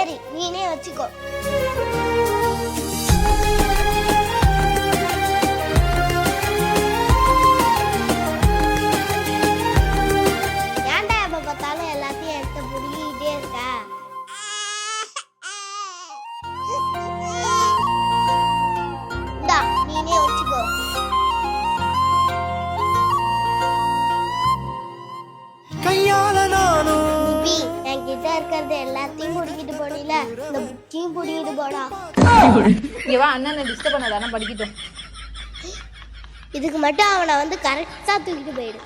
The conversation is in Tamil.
சரி நீனே வச்சுக்கோ. ஏன்டா எப்ப பார்த்தாலும் எல்லாத்தையும் எடுத்து புடிக்கிட்டே இருக்க? இந்தா நீனே வச்சுக்கோ. கையால நானும் நிபி, என்கிட்ட இருக்கிறது எல்லாத்தையும் புடிக்கிட்டு போனீல, இந்த புக்கையும் புடிக்கிட்டு போடா. இங்க வா, அண்ணனை டிஸ்டர்ப் பண்ணாதானே படிக்கட்டும். இதுக்கு மட்டும் அவனை வந்து கரெக்டா தூக்கிட்டு போயிடு.